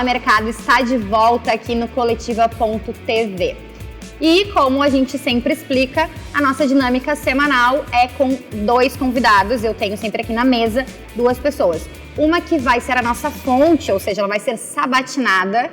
Fala Mercado está de volta aqui no Coletiva.tv. E como a gente sempre explica, a nossa dinâmica semanal é com 2 convidados. Eu tenho sempre aqui na mesa 2 pessoas. Uma que vai ser a nossa fonte, ou seja, ela vai ser sabatinada,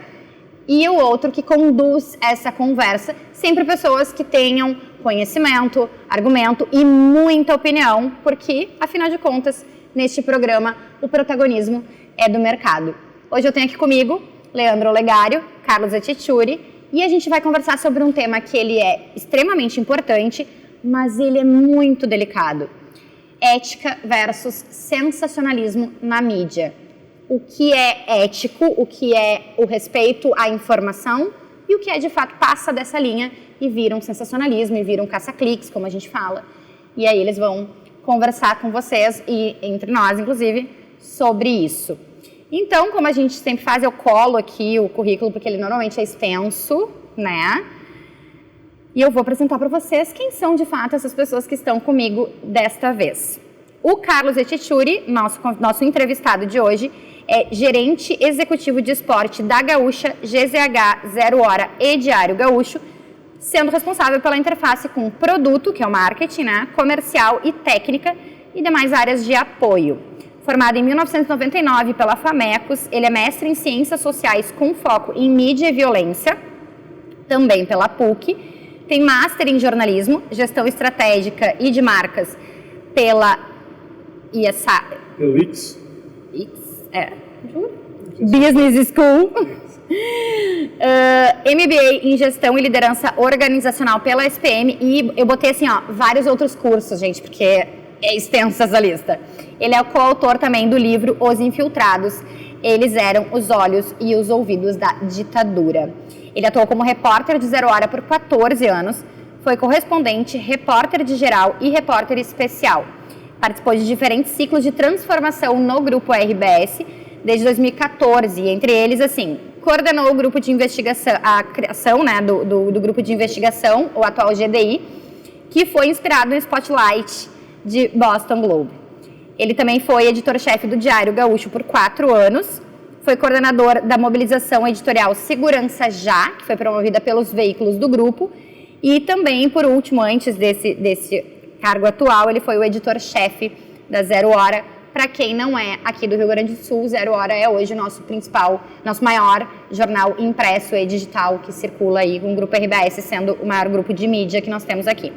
e o outro que conduz essa conversa. Sempre pessoas que tenham conhecimento, argumento e muita opinião, porque, afinal de contas, neste programa, o protagonismo é do mercado. Hoje eu tenho aqui comigo Leandro Olegário, Carlos Atichuri, e a gente vai conversar sobre um tema que ele é extremamente importante, mas ele é muito delicado. Ética versus sensacionalismo na mídia. O que é ético, o que é o respeito à informação e o que é, de fato, passa dessa linha e vira um sensacionalismo, e vira um caça-cliques, como a gente fala. E aí eles vão conversar com vocês e entre nós, inclusive, sobre isso. Então, como a gente sempre faz, eu colo aqui o currículo, porque ele normalmente é extenso, né? E eu vou apresentar para vocês quem são, de fato, essas pessoas que estão comigo desta vez. O Carlos Atichuri, nosso entrevistado de hoje, é gerente executivo de esporte da Gaúcha, GZH, Zero Hora e Diário Gaúcho, sendo responsável pela interface com produto, que é o marketing, né, comercial e técnica e demais áreas de apoio. Formado em 1999 pela FAMECOS, ele é mestre em Ciências Sociais com foco em Mídia e Violência, também pela PUC, tem Master em Jornalismo, Gestão Estratégica e de Marcas pela IESA... Elix. Business School. MBA em Gestão e Liderança Organizacional pela SPM, e eu botei assim, ó, vários outros cursos, gente, porque é extensa essa lista. Ele é o coautor também do livro Os Infiltrados. Eles eram os olhos e os ouvidos da ditadura. Ele atuou como repórter de Zero Hora por 14 anos, foi correspondente, repórter de geral e repórter especial. Participou de diferentes ciclos de transformação no grupo RBS desde 2014, e entre eles, assim, coordenou o grupo de investigação, a criação, né, do grupo de investigação, o atual GDI, que foi inspirado no Spotlight de Boston Globe. Ele também foi editor-chefe do Diário Gaúcho por 4 anos, foi coordenador da mobilização editorial Segurança Já, que foi promovida pelos veículos do grupo, e também, por último, antes desse cargo atual, ele foi o editor-chefe da Zero Hora. Para quem não é aqui do Rio Grande do Sul, Zero Hora é hoje nosso maior jornal impresso e digital que circula aí, com o Grupo RBS sendo o maior grupo de mídia que nós temos aqui.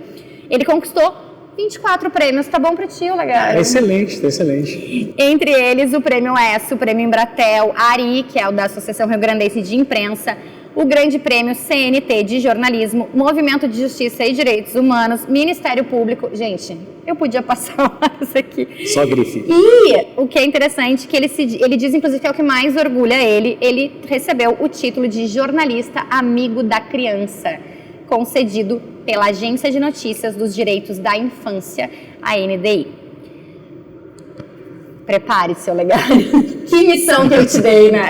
Ele conquistou 24 prêmios, tá bom pra ti, Olegário? Excelente, excelente. Entre eles, o Prêmio ESSO, o Prêmio Embratel, ARI, que é o da Associação Rio Grandense de Imprensa, o Grande Prêmio CNT de Jornalismo, Movimento de Justiça e Direitos Humanos, Ministério Público. Gente, eu podia passar horas aqui. Só grife. E o que é interessante, que ele diz, inclusive, que é o que mais orgulha ele recebeu o título de jornalista amigo da criança, concedido pela Agência de Notícias dos Direitos da Infância, a NDI. Prepare-se, Olegário. Que missão que eu te dei, né?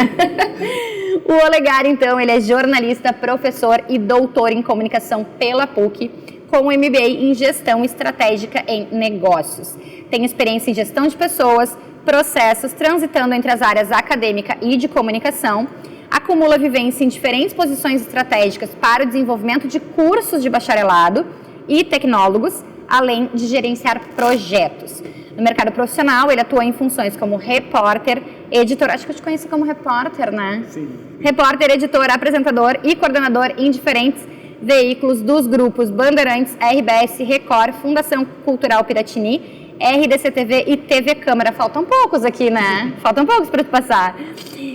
O Olegário, então, ele é jornalista, professor e doutor em comunicação pela PUC, com MBA em Gestão Estratégica em Negócios. Tem experiência em gestão de pessoas, processos, transitando entre as áreas acadêmica e de comunicação. Acumula vivência em diferentes posições estratégicas para o desenvolvimento de cursos de bacharelado e tecnólogos, além de gerenciar projetos. No mercado profissional, ele atua em funções como repórter, editor, acho que eu te conheci como repórter, né? Sim. Repórter, editor, apresentador e coordenador em diferentes veículos dos grupos Bandeirantes, RBS, Record, Fundação Cultural Piratini, RDC-TV e TV Câmara. Faltam poucos aqui, né? Faltam poucos para tu passar.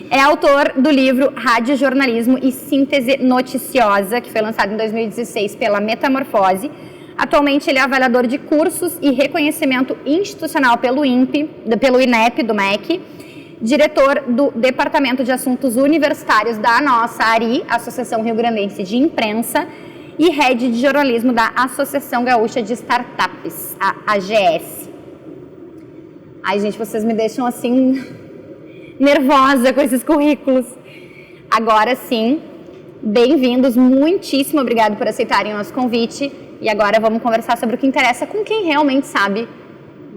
É autor do livro Rádio Jornalismo e Síntese Noticiosa, que foi lançado em 2016 pela Metamorfose. Atualmente ele é avaliador de cursos e reconhecimento institucional pelo INEP, do MEC, diretor do Departamento de Assuntos Universitários da nossa ARI, Associação Rio Grandense de Imprensa, e head de jornalismo da Associação Gaúcha de Startups, a AGS. Ai, gente, vocês me deixam assim nervosa com esses currículos. Agora sim, bem-vindos, muitíssimo obrigado por aceitarem o nosso convite. E agora vamos conversar sobre o que interessa com quem realmente sabe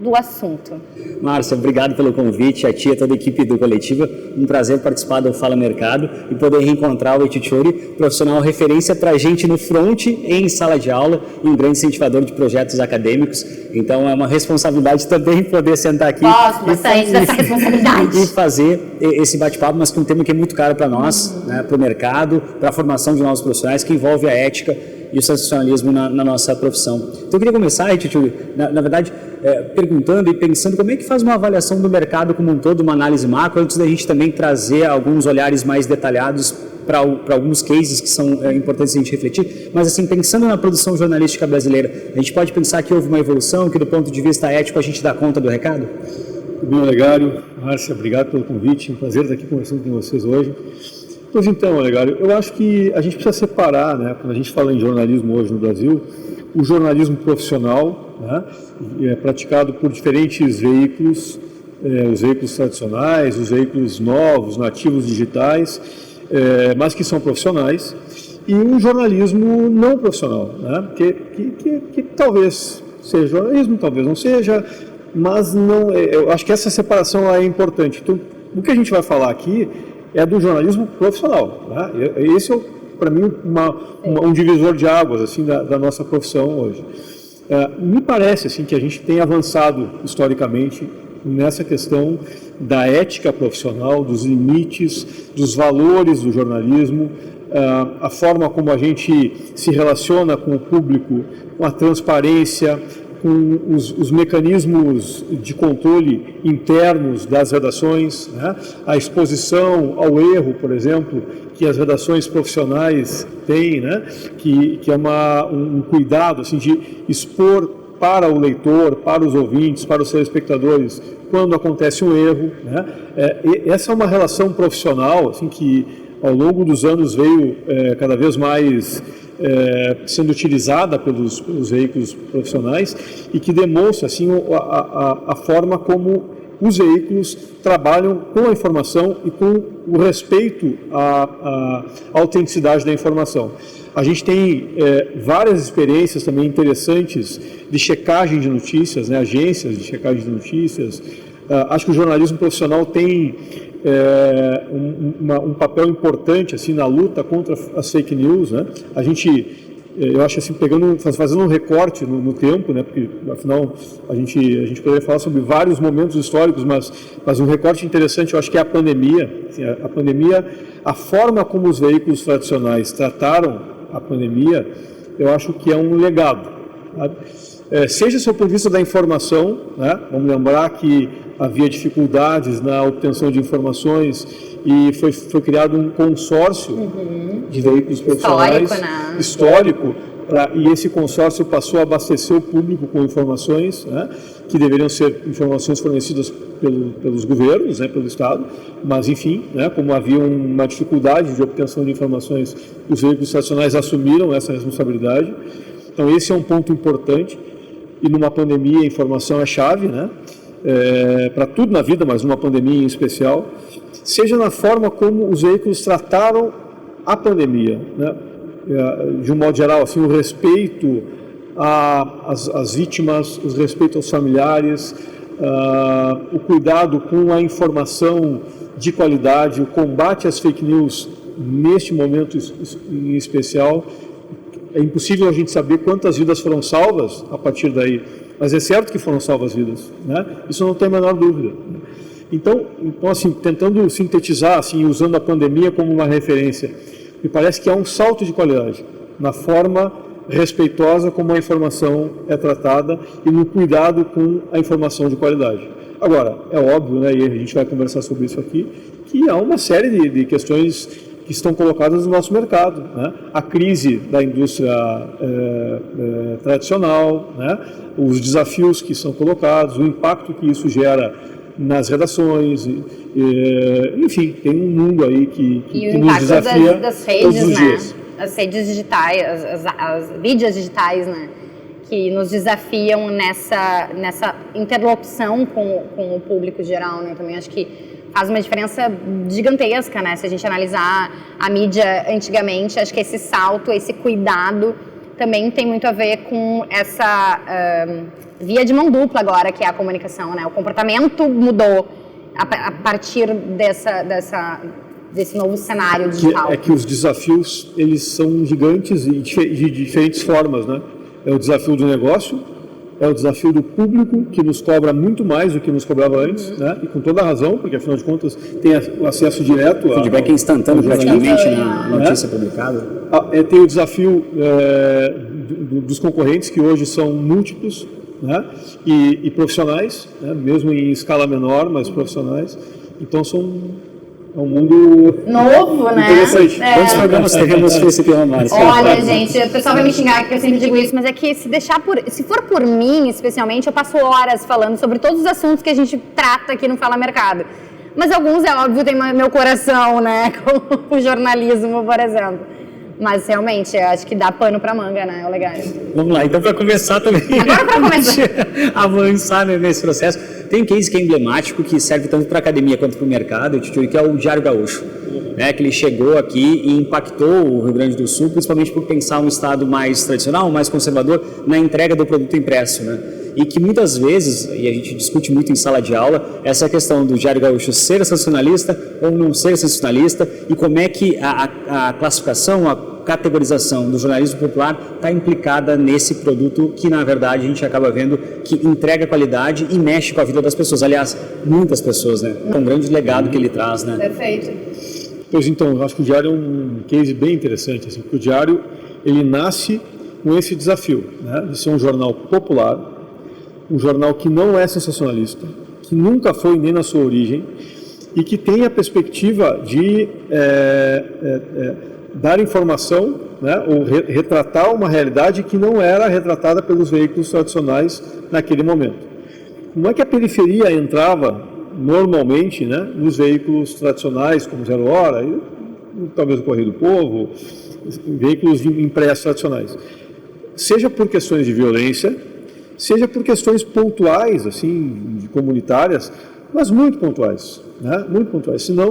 do assunto. Márcia, obrigado pelo convite, a ti e a toda a equipe do Coletiva. Um prazer participar do Fala Mercado e poder reencontrar o Etichuri, profissional referência para a gente no front, em sala de aula, e um grande incentivador de projetos acadêmicos. Então é uma responsabilidade também poder sentar aqui e fazer esse bate-papo, mas com um tema que é muito caro para nós, né, para o mercado, para a formação de novos profissionais, que envolve a ética e o sensacionalismo na nossa profissão. Então eu queria começar, Etichuri, na verdade, perguntando e pensando como é que faz uma avaliação do mercado como um todo, uma análise macro, antes da gente também trazer alguns olhares mais detalhados para alguns cases que são importantes a gente refletir. Mas assim, pensando na produção jornalística brasileira, a gente pode pensar que houve uma evolução, que do ponto de vista ético a gente dá conta do recado? Bem, Olegário, Márcia, obrigado pelo convite, um prazer estar aqui conversando com vocês hoje. Pois então, Olegário, eu acho que a gente precisa separar, né, quando a gente fala em jornalismo hoje no Brasil, o jornalismo profissional, né, praticado por diferentes veículos, os veículos tradicionais, os veículos novos, nativos digitais, mas que são profissionais, e um jornalismo não profissional, né, que talvez seja jornalismo, talvez não seja, mas não, eu acho que essa separação é importante. Então, o que a gente vai falar aqui é do jornalismo profissional, né? Esse é, para mim, um divisor de águas assim, da nossa profissão hoje. Me parece assim, que a gente tem avançado historicamente nessa questão da ética profissional, dos limites, dos valores do jornalismo, a forma como a gente se relaciona com o público, com a transparência, com os mecanismos de controle internos das redações, né? A exposição ao erro, por exemplo, que as redações profissionais têm, né? que é um cuidado assim, de expor para o leitor, para os ouvintes, para os telespectadores, quando acontece um erro, né? Essa é uma relação profissional assim, que ao longo dos anos veio cada vez mais sendo utilizada pelos veículos profissionais e que demonstra assim, a forma como os veículos trabalham com a informação e com o respeito à autenticidade da informação. A gente tem várias experiências também interessantes de checagem de notícias, né, agências de checagem de notícias. Acho que o jornalismo profissional tem um papel importante assim, na luta contra as fake news, né? A gente, eu acho assim, fazendo um recorte no tempo, né? Porque afinal a gente poderia falar sobre vários momentos históricos, mas um recorte interessante eu acho que é a pandemia. Assim, a pandemia, a forma como os veículos tradicionais trataram a pandemia, eu acho que é um legado, sabe? Seja do ponto de vista da informação, né? Vamos lembrar que havia dificuldades na obtenção de informações e foi criado um consórcio de veículos profissionais histórico, e esse consórcio passou a abastecer o público com informações, né, que deveriam ser informações fornecidas pelos governos, né, pelo Estado, mas enfim, né, como havia uma dificuldade de obtenção de informações, os veículos tradicionais assumiram essa responsabilidade. Então esse é um ponto importante. E numa pandemia a informação é chave, né? Para tudo na vida, mas numa pandemia em especial, seja na forma como os veículos trataram a pandemia, né? De um modo geral, assim, o respeito às vítimas, o respeito aos familiares, o cuidado com a informação de qualidade, o combate às fake news neste momento em especial. É impossível a gente saber quantas vidas foram salvas a partir daí, mas é certo que foram salvas vidas, né? Isso não tem a menor dúvida. Então assim, tentando sintetizar, assim, usando a pandemia como uma referência, me parece que há um salto de qualidade na forma respeitosa como a informação é tratada e no cuidado com a informação de qualidade. Agora, é óbvio, né, e a gente vai conversar sobre isso aqui, que há uma série de questões que estão colocadas no nosso mercado, né? A crise da indústria tradicional, né? Os desafios que são colocados, o impacto que isso gera nas redações, enfim, tem um mundo aí que nos desafia das redes, todos os dias. As redes digitais, as mídias digitais, né? Que nos desafiam nessa interlocução com o público geral, né? Também acho que faz uma diferença gigantesca, né? Se a gente analisar a mídia antigamente, acho que esse salto, esse cuidado também tem muito a ver com via de mão dupla agora, que é a comunicação, né? O comportamento mudou a partir desse novo cenário digital. Que os desafios, eles são gigantes e de diferentes formas, né? É o desafio do negócio, é o desafio do público, que nos cobra muito mais do que nos cobrava antes, né? E com toda a razão, porque afinal de contas tem acesso direto o feedback é instantâneo praticamente na notícia publicada. Tem o desafio dos concorrentes, que hoje são múltiplos, né? E profissionais, né? Mesmo em escala menor, mas profissionais. Então é um mundo novo, né? Interessante. Quantos programas teremos com esse tema, Márcia? Olha, gente, o pessoal vai me xingar que eu sempre digo isso, mas é que se for por mim, especialmente, eu passo horas falando sobre todos os assuntos que a gente trata aqui no Fala Mercado. Mas alguns, é óbvio, tem meu coração, né? Como o jornalismo, por exemplo. Mas realmente, eu acho que dá pano pra manga, né? O legal. Vamos lá, então para começar também. Agora para começar. Avançar nesse processo. Tem um case que é emblemático, que serve tanto para a academia quanto para o mercado, que é o Diário Gaúcho. Né, que ele chegou aqui e impactou o Rio Grande do Sul, principalmente por pensar um estado mais tradicional, mais conservador, na entrega do produto impresso. Né? E que muitas vezes, e a gente discute muito em sala de aula, essa questão do Diário Gaúcho ser sensacionalista ou não ser sensacionalista, e como é que a classificação, a categorização do jornalismo popular está implicada nesse produto que, na verdade, a gente acaba vendo que entrega qualidade e mexe com a vida das pessoas. Aliás, muitas pessoas, né? É um grande legado que ele traz, né? Perfeito. Pois então, eu acho que o Diário é um case bem interessante, assim, porque o Diário, ele nasce com esse desafio, né, de ser um jornal popular, um jornal que não é sensacionalista, que nunca foi nem na sua origem, e que tem a perspectiva de dar informação, né, ou retratar uma realidade que não era retratada pelos veículos tradicionais naquele momento. Como é que a periferia entrava normalmente, né, nos veículos tradicionais, como Zero Hora, e talvez o Correio do Povo, veículos impressos tradicionais? Seja por questões de violência, seja por questões pontuais, assim, comunitárias, mas muito pontuais, né, muito pontuais. Senão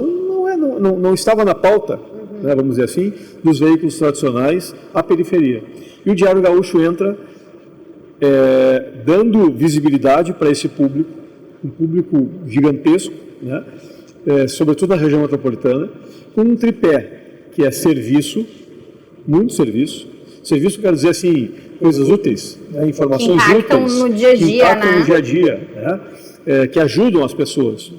não estava na pauta, né, vamos dizer assim, dos veículos tradicionais à periferia. E o Diário Gaúcho entra dando visibilidade para esse público, um público gigantesco, né? Sobretudo na região metropolitana, com um tripé, que é serviço, muito serviço. Serviço quer dizer assim, coisas úteis, né? Informações que impactam úteis, no dia a dia, que impactam né? no dia a dia, né? Que ajudam as pessoas.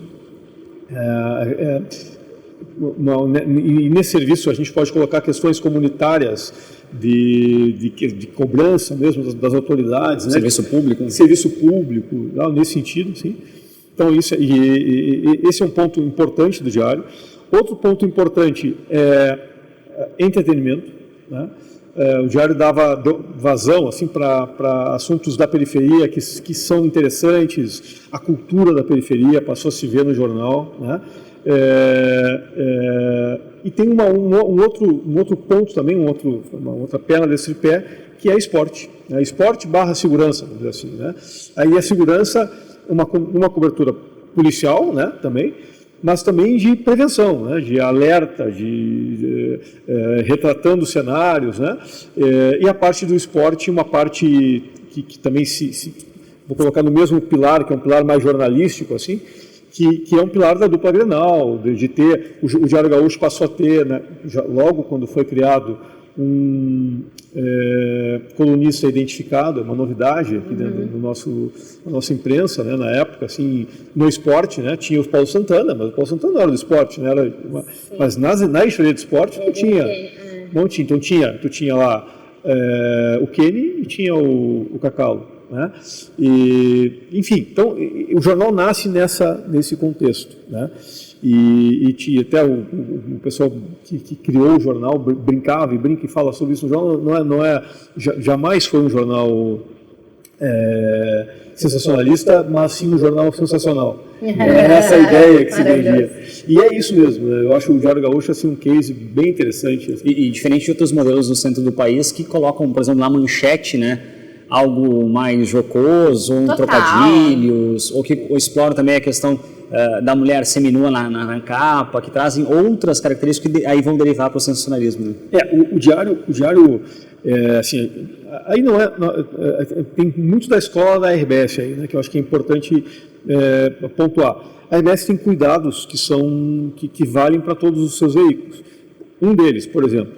E nesse serviço a gente pode colocar questões comunitárias de cobrança mesmo das autoridades, né? Serviço público. Serviço público, nesse sentido, sim. Então esse é um ponto importante do Diário. Outro ponto importante é entretenimento, né? O Diário dava vazão assim para assuntos da periferia que são interessantes. A cultura da periferia passou a se ver no jornal, né? E tem um outro ponto também, uma outra perna desse pé, que é esporte, né? Esporte / segurança, vamos dizer assim, né? Aí a segurança, uma cobertura policial, né, também, mas também de prevenção, né, de alerta, retratando cenários, né, e a parte do esporte, uma parte que também vou colocar no mesmo pilar, que é um pilar mais jornalístico, assim, que é um pilar da dupla Grenal, de ter, o Diário Gaúcho passou a ter, né, logo quando foi criado, um colunista identificado, é uma novidade aqui dentro da nossa imprensa, né, na época, assim, no esporte, né, tinha o Paulo Santana, mas o Paulo Santana não era do esporte, né, mas na editoria de esporte não tinha. Então tu tinha lá o Kenny e tinha o Cacau, né, enfim, então o jornal nasce nesse contexto, né. E até o pessoal que criou o jornal brincava e brinca e fala sobre isso. O jornal jamais foi um jornal sensacionalista, mas sim um jornal sensacional. É essa a ideia que se vendia. E é isso mesmo, né? Eu acho o Diário Gaúcho assim, um case bem interessante. Assim. E diferente de outros modelos do centro do país que colocam, por exemplo, na manchete, né, algo mais jocoso, trocadilhos, ou que exploram também a questão da mulher seminua na capa, que trazem outras características que aí vão derivar para o sensacionalismo. Né? O Diário Assim, aí tem muito da escola da RBS aí, né, que eu acho que é importante pontuar. A RBS tem cuidados que valem para todos os seus veículos. Um deles, por exemplo,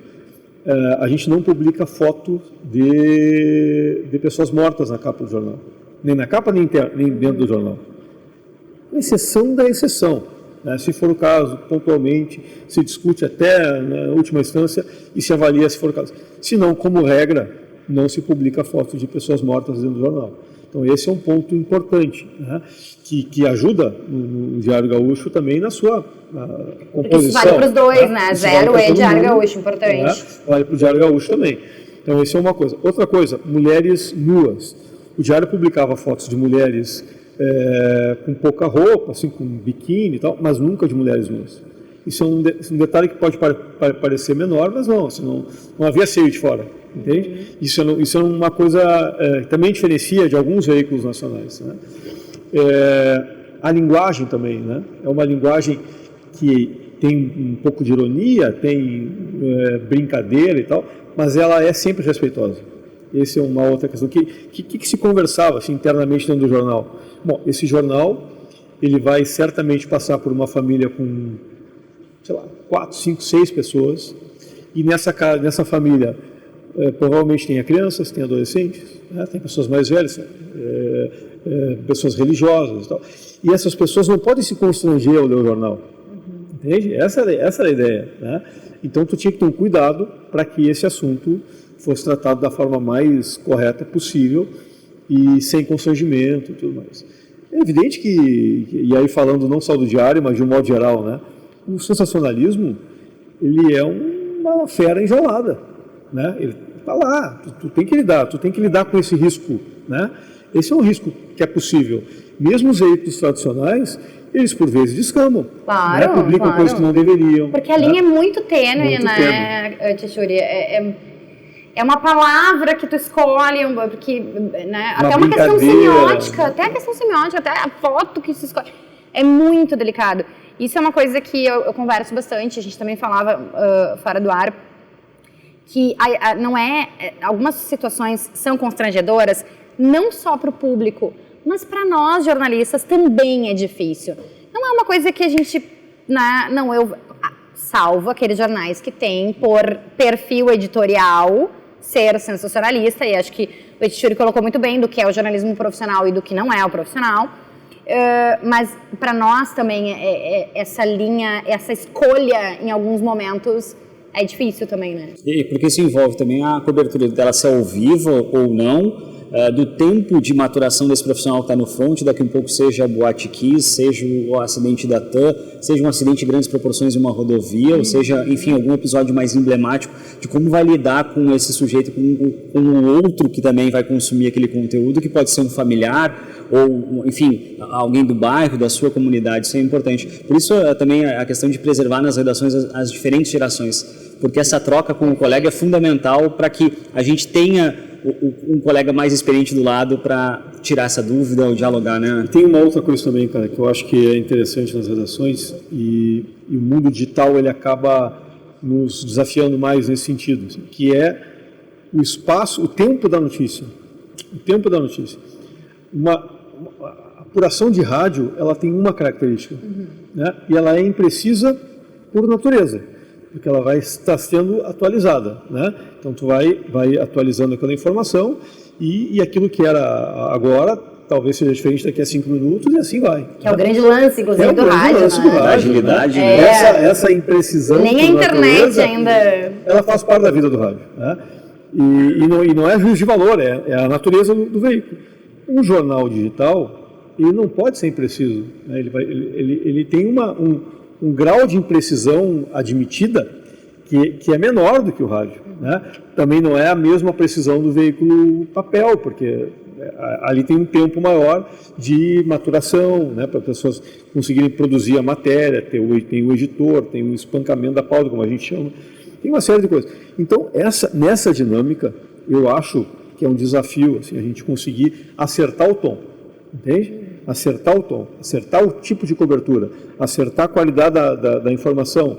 a gente não publica foto de pessoas mortas na capa do jornal. Nem na capa, nem dentro do jornal. Exceção da exceção. Né? Se for o caso, pontualmente, se discute até na última instância e se avalia se for o caso. Se não, como regra, não se publica fotos de pessoas mortas dentro do jornal. Então esse é um ponto importante, né? que ajuda no Diário Gaúcho também na sua composição. Isso vale para os dois, né? Zero é Diário Gaúcho, importante. Né? Vale para o Diário Gaúcho também. Então isso é uma coisa. Outra coisa, mulheres nuas. O Diário publicava fotos de mulheres com pouca roupa, assim, com biquíni e tal, mas nunca de mulheres nuas. Isso é um detalhe que pode parecer menor, mas não, assim, não havia seio de fora, entende? Isso é uma coisa que também diferencia de alguns veículos nacionais, né? A linguagem também, né? É uma linguagem que tem um pouco de ironia, tem brincadeira e tal, mas ela é sempre respeitosa. Essa é uma outra questão. O que se conversava assim, internamente dentro do jornal? Bom, esse jornal ele vai certamente passar por uma família com, sei lá, 4, 5, 6 pessoas, e nessa família provavelmente tem crianças, tem adolescentes, né? Tem pessoas mais velhas, pessoas religiosas e tal. E essas pessoas não podem se constranger ao ler o jornal. Entende? Essa era a ideia, né? Então tu tinha que ter um cuidado para que esse assunto fosse tratado da forma mais correta possível e sem constrangimento e tudo mais. É evidente e aí falando não só do Diário, mas de um modo geral, né? O sensacionalismo, ele é uma fera enjaulada, né? Ele está lá, tu tem que lidar com esse risco, né? Esse é um risco que é possível. Mesmo os veículos tradicionais, eles por vezes descamam, claro, né? Publicam coisas que não deveriam. Porque a linha é muito tênue, né, Tchuri? É uma palavra que tu escolhe, porque, né, até uma questão semiótica, até a foto que se escolhe. É muito delicado. Isso é uma coisa que eu converso bastante, a gente também falava fora do ar, que algumas situações são constrangedoras, não só para o público, mas para nós jornalistas também é difícil. Não é uma coisa que a gente, né, salvo aqueles jornais que têm por perfil editorial ser sensacionalista, e acho que o Tchuri colocou muito bem do que é o jornalismo profissional e do que não é o profissional, mas para nós também essa linha, essa escolha em alguns momentos é difícil também, né? E porque isso envolve também a cobertura dela ser ao vivo ou não, do tempo de maturação desse profissional que está no front, daqui a um pouco seja a Boate Kiss, seja o acidente da TAM, seja um acidente de grandes proporções em uma rodovia, ou seja, enfim, algum episódio mais emblemático de como vai lidar com esse sujeito, com o outro que também vai consumir aquele conteúdo, que pode ser um familiar ou, enfim, alguém do bairro, da sua comunidade. Isso é importante. Por isso, também a questão de preservar nas redações as diferentes gerações, porque essa troca com o colega é fundamental para que a gente tenha um colega mais experiente do lado para tirar essa dúvida ou dialogar, né? Tem uma outra coisa também, cara, que eu acho que é interessante nas redações, e o mundo digital ele acaba nos desafiando mais nesse sentido, assim, que é o espaço, o tempo da notícia. O tempo da notícia. Uma apuração de rádio, ela tem uma característica, né? E ela é imprecisa por natureza, porque ela vai estar sendo atualizada, né? Então tu vai atualizando aquela informação e aquilo que era agora talvez seja diferente daqui a 5 minutos e assim vai. Que é o grande lance, inclusive, do rádio, né? Da agilidade, né? Essa imprecisão. Nem a internet ainda. Ela faz parte da vida do rádio, né? E não é juízo de valor, é a natureza do veículo. Um jornal digital, ele não pode ser impreciso, né? Ele tem um grau de imprecisão admitida que é menor do que o rádio, né? Também não é a mesma precisão do veículo papel, porque ali tem um tempo maior de maturação, né, para pessoas conseguirem produzir a matéria, tem o editor, tem o espancamento da pauta, como a gente chama, tem uma série de coisas. Então, nessa dinâmica, eu acho que é um desafio assim, a gente conseguir acertar o tom, entende? Acertar o tom, acertar o tipo de cobertura, acertar a qualidade da informação,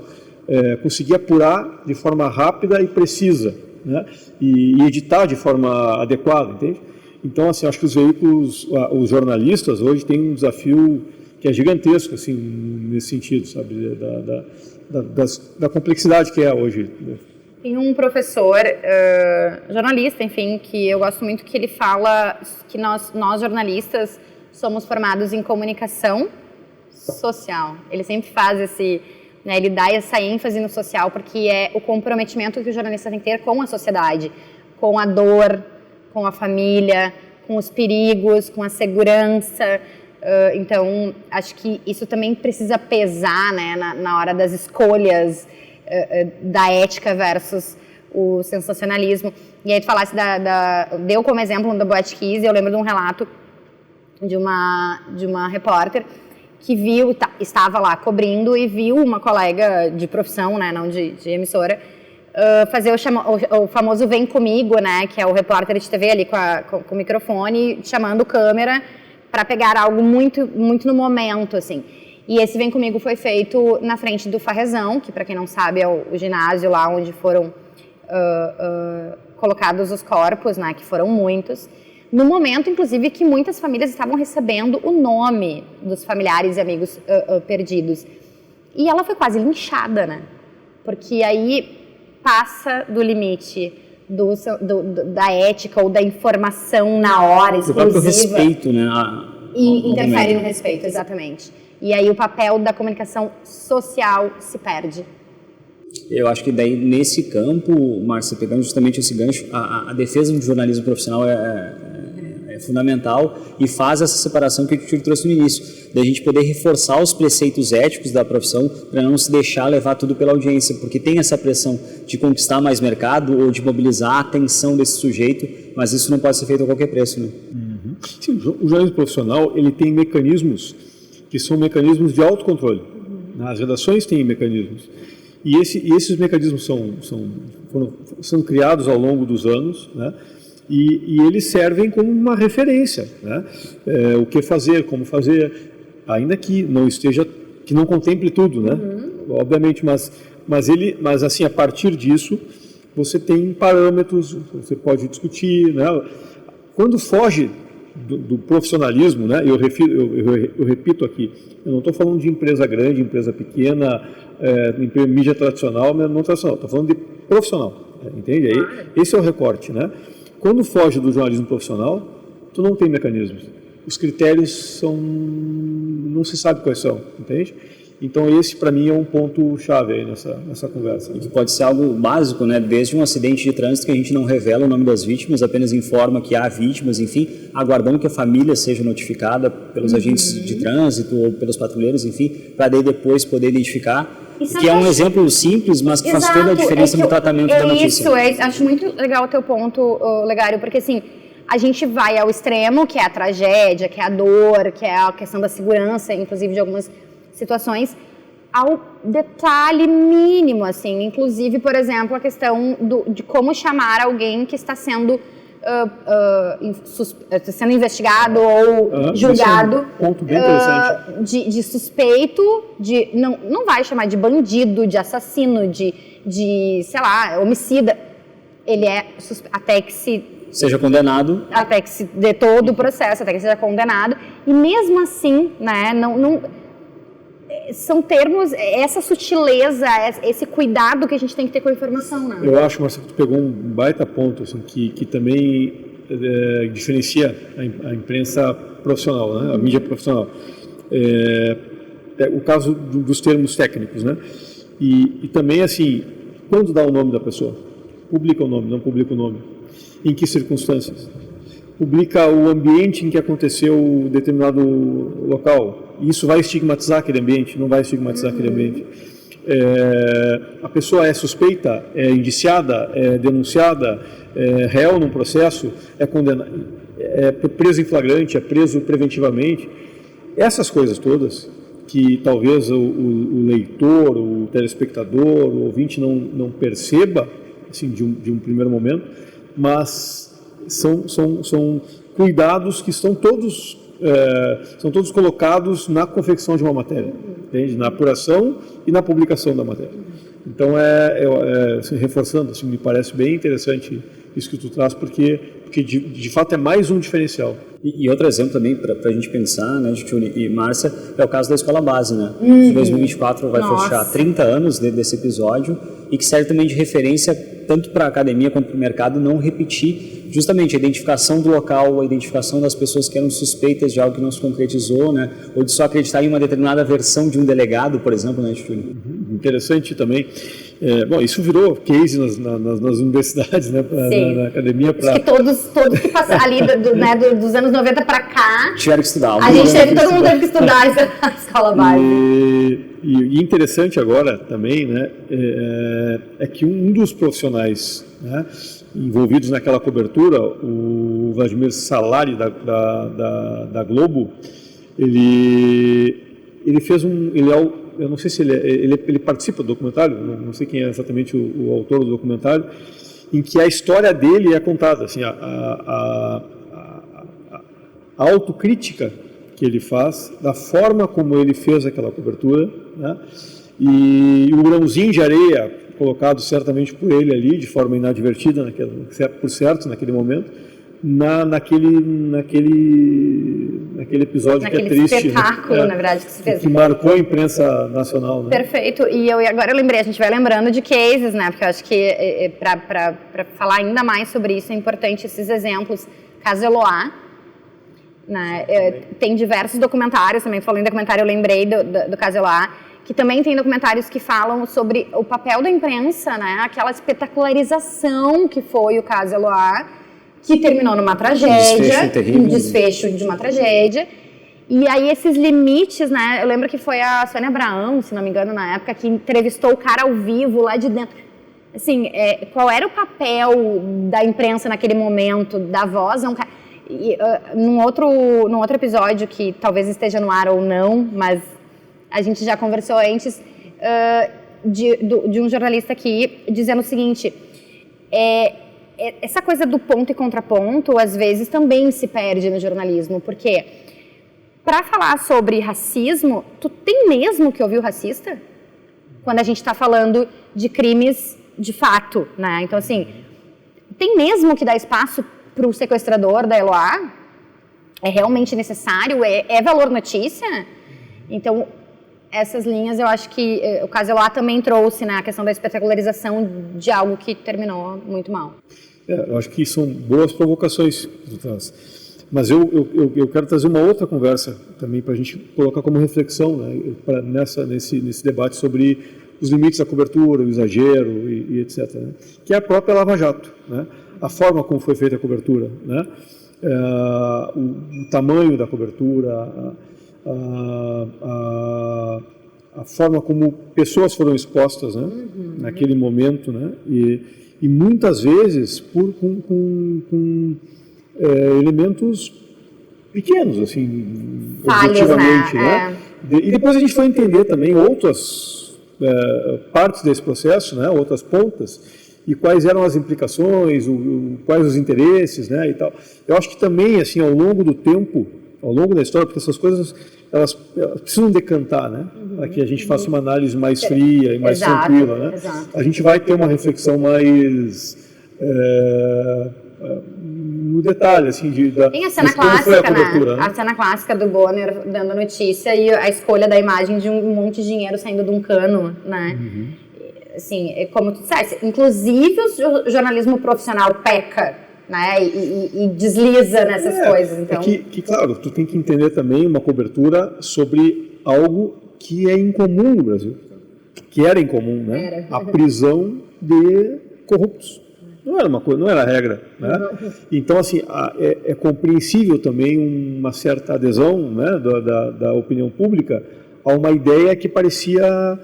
conseguir apurar de forma rápida e precisa, né? E editar de forma adequada, entende? Então, assim, acho que os veículos, os jornalistas hoje têm um desafio que é gigantesco, assim, nesse sentido, sabe, da complexidade que é hoje. Tem um professor, jornalista, enfim, que eu gosto muito, que ele fala que nós jornalistas somos formados em comunicação social. Ele sempre faz esse, né, ele dá essa ênfase no social, porque é o comprometimento que o jornalista tem que ter com a sociedade, com a dor, com a família, com os perigos, com a segurança. Então, acho que isso também precisa pesar, né, na hora das escolhas da ética versus o sensacionalismo. E aí tu falasse deu como exemplo da Boate Kiss, eu lembro de um relato de uma repórter que estava lá cobrindo e viu uma colega de profissão, né, não de emissora, fazer o famoso Vem Comigo, né, que é o repórter de TV ali com o microfone, chamando câmera para pegar algo muito, muito no momento, assim. E esse Vem Comigo foi feito na frente do Farrezão, que, para quem não sabe, é o ginásio lá onde foram colocados os corpos, né, que foram muitos. No momento, inclusive, que muitas famílias estavam recebendo o nome dos familiares e amigos perdidos. E ela foi quase linchada, né? Porque aí passa do limite da ética ou da informação na hora, exclusiva. O próprio respeito, né? E interfere no respeito, exatamente. E aí o papel da comunicação social se perde. Eu acho que daí, nesse campo, Márcia, pegando justamente esse gancho, a defesa do jornalismo profissional é fundamental e faz essa separação que o Tio trouxe no início, da gente poder reforçar os preceitos éticos da profissão para não se deixar levar tudo pela audiência, porque tem essa pressão de conquistar mais mercado ou de mobilizar a atenção desse sujeito, mas isso não pode ser feito a qualquer preço, né? Uhum. Sim, o jornalismo profissional, ele tem mecanismos que são mecanismos de autocontrole. As redações têm mecanismos. E esses mecanismos foram sendo criados ao longo dos anos, né? E eles servem como uma referência, né? O que fazer, como fazer, ainda que não contemple tudo, né? Obviamente, mas assim, a partir disso, você tem parâmetros, você pode discutir, né? Quando foge do profissionalismo, né? Eu repito aqui, eu não estou falando de empresa grande, empresa pequena, mídia tradicional, mas não tradicional, estou falando de profissional, entende? Esse é o recorte, né? Quando foge do jornalismo profissional, tu não tem mecanismos. Os critérios não se sabe quais são, entende? Então esse para mim é um ponto chave aí nessa conversa. E que pode ser algo básico, né? Desde um acidente de trânsito que a gente não revela o nome das vítimas, apenas informa que há vítimas, enfim, aguardando que a família seja notificada pelos agentes de trânsito ou pelos patrulheiros, enfim, para daí depois poder identificar. Que é um exemplo simples, mas que faz toda a diferença no tratamento da notícia. Acho muito legal o teu ponto, Legário, porque assim, a gente vai ao extremo, que é a tragédia, que é a dor, que é a questão da segurança, inclusive de algumas situações, ao detalhe mínimo, assim, inclusive, por exemplo, a questão de como chamar alguém que está sendo investigado ou julgado, ponto bem interessante. De suspeito, não vai chamar de bandido, de assassino, de sei lá, homicida. Ele é até que seja condenado. Até que se dê todo o processo, até que seja condenado. E mesmo assim, né, são termos, essa sutileza, esse cuidado que a gente tem que ter com a informação, né? Eu acho, Marcia, que tu pegou um baita ponto, assim, que também diferencia a imprensa profissional, né? A mídia profissional. O caso dos termos técnicos, né? E também, assim, quando dá o nome da pessoa? Publica o nome, não publica o nome. Em que circunstâncias? Publica o ambiente em que aconteceu determinado local. Isso vai estigmatizar aquele ambiente? Não vai estigmatizar aquele ambiente. A pessoa é suspeita, é indiciada, é denunciada, é réu num processo, é condenada, é preso em flagrante, é preso preventivamente. Essas coisas todas que talvez o leitor, o telespectador, o ouvinte não perceba, assim, de um primeiro momento, mas são cuidados que são todos colocados na confecção de uma matéria, entende? Na apuração e na publicação da matéria. Então, assim, reforçando, assim, me parece bem interessante isso que tu traz, porque de fato é mais um diferencial. E outro exemplo também, para a gente pensar, né, Júlio e Márcia, é o caso da Escola Base, né? Em 2024 vai fechar 30 anos desse episódio e que serve também de referência tanto para a academia quanto para o mercado não repetir justamente a identificação do local, a identificação das pessoas que eram suspeitas de algo que não se concretizou, né? Ou de só acreditar em uma determinada versão de um delegado, por exemplo, né, Júlio? Interessante também. Bom, isso virou case nas universidades, né, na academia. Que todos que passaram ali dos anos 90 para cá, tiveram que estudar. Todo mundo teve que estudar a Escola Base. E interessante agora também, né, é que um dos profissionais, né, envolvidos naquela cobertura, o Vladimir Salari da Globo, ele fez eu não sei se ele participa do documentário, não sei quem é exatamente o autor do documentário, em que a história dele é contada, assim, a autocrítica que ele faz, da forma como ele fez aquela cobertura, né? E o grãozinho de areia colocado certamente por ele ali, de forma inadvertida, por certo, naquele momento, naquele episódio que é triste, espetáculo, né? Na verdade, que se fez. Que marcou a imprensa nacional, né? Perfeito. E agora eu lembrei, a gente vai lembrando de cases, né? Porque eu acho que para falar ainda mais sobre isso é importante esses exemplos. Caso Eloá, né? Tem diversos documentários, também falando em documentário, eu lembrei do caso Eloá, que também tem documentários que falam sobre o papel da imprensa, né? Aquela espetacularização que foi o caso Eloá, que terminou numa tragédia, um desfecho de uma tragédia. E aí esses limites, né? Eu lembro que foi a Sônia Abraão, se não me engano, na época, que entrevistou o cara ao vivo lá de dentro. Assim, qual era o papel da imprensa naquele momento, da voz? Num outro episódio, que talvez esteja no ar ou não, mas a gente já conversou antes, de um jornalista aqui, dizendo o seguinte, essa coisa do ponto e contraponto, às vezes, também se perde no jornalismo, porque para falar sobre racismo, tu tem mesmo que ouvir o racista? Quando a gente está falando de crimes de fato, né? Então, assim, tem mesmo que dar espaço para o sequestrador da Eloá? É realmente necessário? É valor notícia? Então, essas linhas, eu acho que o caso Eloá também trouxe, né, a questão da espetacularização de algo que terminou muito mal. Eu acho que são boas provocações que tu traz. Mas eu quero trazer uma outra conversa também para a gente colocar como reflexão, né, nesse debate sobre os limites da cobertura, o exagero e etc. Né, que é a própria Lava Jato, né, a forma como foi feita a cobertura, né, o tamanho da cobertura, a forma como pessoas foram expostas, né, naquele momento, né, e muitas vezes com elementos pequenos, assim, objetivamente, né? E depois a gente foi entender também outras partes desse processo, né, outras pontas, e quais eram as implicações, quais os interesses, né, e tal. Eu acho que também, assim, ao longo do tempo, ao longo da história, porque essas coisas elas precisam decantar, né, para que a gente faça uma análise mais fria e mais tranquila, né? Exato. A gente vai ter uma reflexão mais no detalhe, assim, tem a cena clássica, né? A cena clássica do Bonner dando notícia e a escolha da imagem de um monte de dinheiro saindo de um cano, né? Assim, como tu disseste, inclusive o jornalismo profissional peca, né? E desliza nessas coisas. Então, claro, tu tem que entender também uma cobertura sobre algo que é incomum no Brasil, que era incomum, né? A prisão de corruptos. Não era uma coisa, não era a regra, né? Então, assim, é compreensível também uma certa adesão, né, da opinião pública a uma ideia que parecia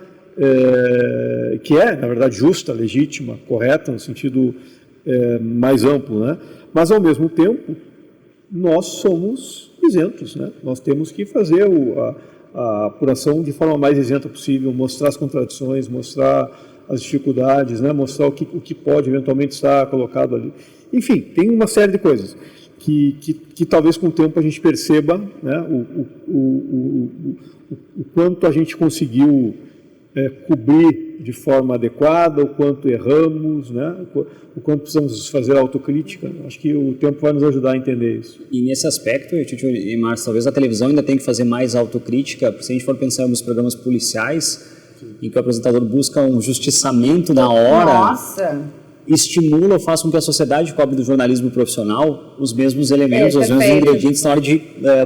que é, na verdade, justa, legítima, correta, no sentido mais amplo, né? Mas, ao mesmo tempo, nós somos isentos, né? Nós temos que fazer a apuração de forma mais isenta possível, mostrar as contradições, mostrar as dificuldades, né? Mostrar o que pode eventualmente estar colocado ali. Enfim, tem uma série de coisas que talvez com o tempo a gente perceba, né, o quanto a gente conseguiu cobrir de forma adequada, o quanto erramos, né? O quanto precisamos fazer autocrítica. Acho que o tempo vai nos ajudar a entender isso. E nesse aspecto, Tito e Márcio, talvez a televisão ainda tem que fazer mais autocrítica, porque se a gente for pensar nos programas policiais, em que o apresentador busca um justiçamento na hora, estimula ou faz com que a sociedade cobre do jornalismo profissional os mesmos elementos, os mesmos ingredientes na hora de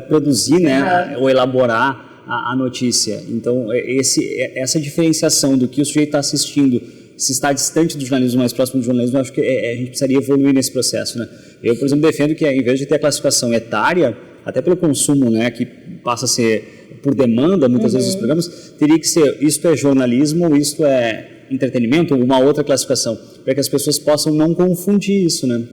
produzir, né, ou elaborar a notícia. Então, essa diferenciação do que o sujeito está assistindo, se está distante do jornalismo, mais próximo do jornalismo, eu acho que a gente precisaria evoluir nesse processo, né? Eu, por exemplo, defendo que, em vez de ter a classificação etária, até pelo consumo, né, que passa a ser por demanda, muitas vezes, dos programas, teria que ser, isto é jornalismo, ou isto é entretenimento, ou uma outra classificação, para que as pessoas possam não confundir isso, né?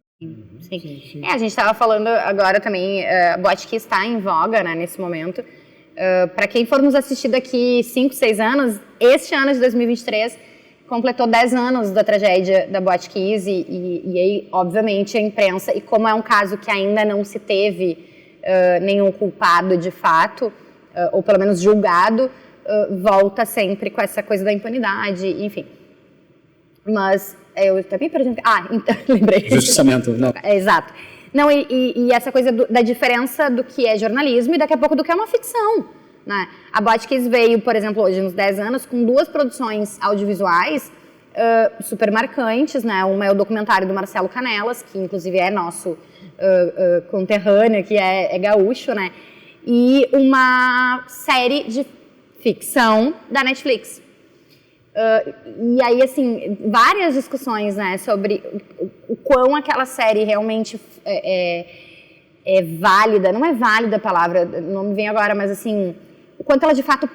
Sim. A gente estava falando agora também, a Botkiss está em voga, né, nesse momento. Para quem for nos assistir daqui 5, 6 anos, este ano de 2023 completou 10 anos da tragédia da Botkiss e aí, obviamente, a imprensa, e como é um caso que ainda não se teve nenhum culpado de fato, ou pelo menos julgado, volta sempre com essa coisa da impunidade, enfim. Mas eu também perdi... então, lembrei. Justiçamento, não. Exato. Não, e essa coisa da diferença do que é jornalismo e daqui a pouco do que é uma ficção, né? A Botkiss veio, por exemplo, hoje nos 10 anos, com 2 produções audiovisuais super marcantes, né? Uma é o documentário do Marcelo Canelas, que inclusive é nosso conterrâneo, que é gaúcho, né? E uma série de ficção da Netflix. E aí, assim, várias discussões, né, sobre o quão aquela série realmente é válida, não é válida a palavra, não me vem agora, mas assim, o quanto ela de fato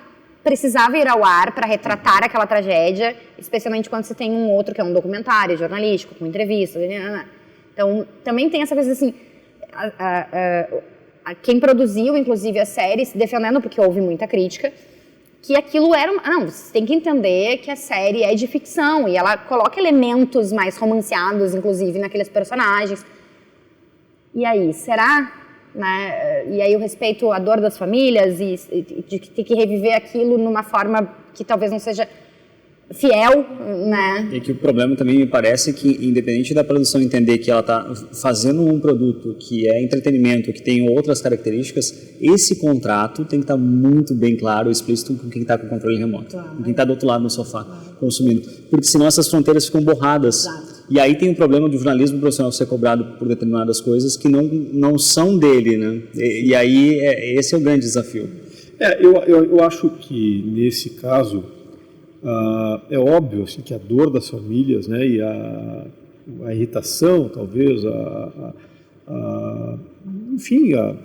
precisava ir ao ar para retratar aquela tragédia, especialmente quando você tem um outro que é um documentário jornalístico, com entrevistas, então também tem essa coisa assim, quem produziu inclusive a série se defendendo porque houve muita crítica, que aquilo era... Não, você tem que entender que a série é de ficção e ela coloca elementos mais romanceados, inclusive, naqueles personagens. E aí, será? Né? E aí o respeito à dor das famílias e de ter que reviver aquilo numa forma que talvez não seja fiel, né? E que o problema também me parece que, independente da produção entender que ela está fazendo um produto que é entretenimento, que tem outras características, esse contrato tem que estar muito bem claro, explícito com quem está com o controle remoto, com quem está do outro lado no sofá, consumindo. Porque senão essas fronteiras ficam borradas. E aí tem o problema do jornalismo profissional ser cobrado por determinadas coisas que não são dele, né? E aí esse é o grande desafio. Eu acho que, nesse caso, é óbvio assim, que a dor das famílias, né, e a irritação, talvez, enfim, a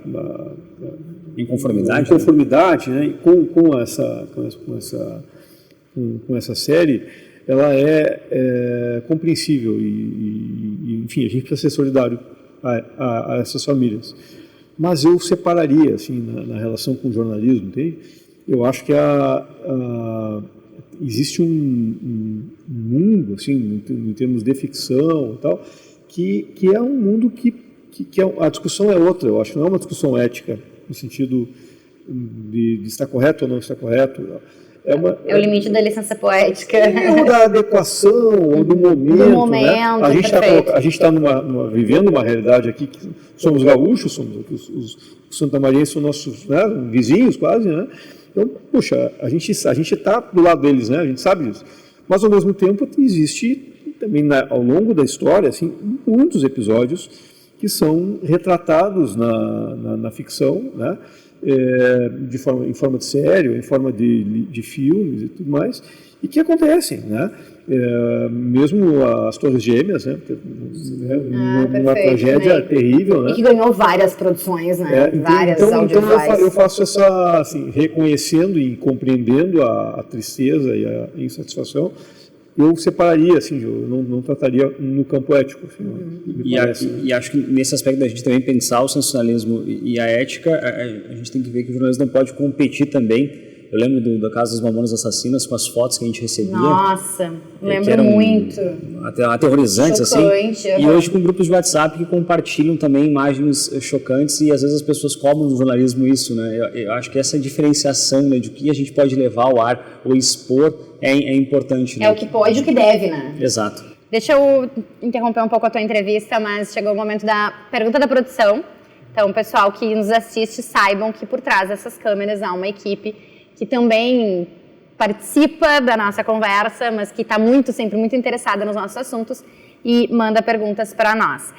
inconformidade, né, com essa série, ela é compreensível e, enfim, a gente precisa ser solidário a essas famílias. Mas eu separaria, assim, na relação com o jornalismo, entende? Eu acho que existe um mundo, assim, em termos de ficção e tal, que é um mundo que a discussão é outra. Eu acho que não é uma discussão ética, no sentido de estar correto ou não estar correto. É o limite da licença poética. Ou da adequação, ou do momento. Né? A gente está vivendo uma realidade aqui que somos gaúchos, os santamarienses são nossos, né, vizinhos quase, né? Então, puxa, a gente está do lado deles, né? A gente sabe disso. Mas, ao mesmo tempo, existe também, ao longo da história, assim, muitos episódios que são retratados na ficção, né? Em forma de série, em forma de filmes e tudo mais, e que acontecem, né? Mesmo as Torres Gêmeas, né? Uma tragédia terrível, né? E que ganhou várias produções, né? Várias audiovisuais. Então eu faço essa, assim, reconhecendo e compreendendo a tristeza e a insatisfação, eu separaria, assim, eu não trataria no campo ético. Assim, e acho que nesse aspecto da gente também pensar o sensacionalismo e a ética, a gente tem que ver que o jornalismo não pode competir também Eu lembro do caso dos Mamonas Assassinas, com as fotos que a gente recebia. Nossa, lembro que eram muito. Aterrorizantes, Chocante, assim. E hoje com grupos de WhatsApp que compartilham também imagens chocantes e às vezes as pessoas cobram no jornalismo isso, né? Eu acho que essa diferenciação, né, de que a gente pode levar ao ar ou expor é importante. Né? É o que pode e o que deve, né? Exato. Deixa eu interromper um pouco a tua entrevista, mas chegou o momento da pergunta da produção. Então, o pessoal que nos assiste saibam que por trás dessas câmeras há uma equipe que também participa da nossa conversa, mas que está sempre muito interessada nos nossos assuntos e manda perguntas para nós.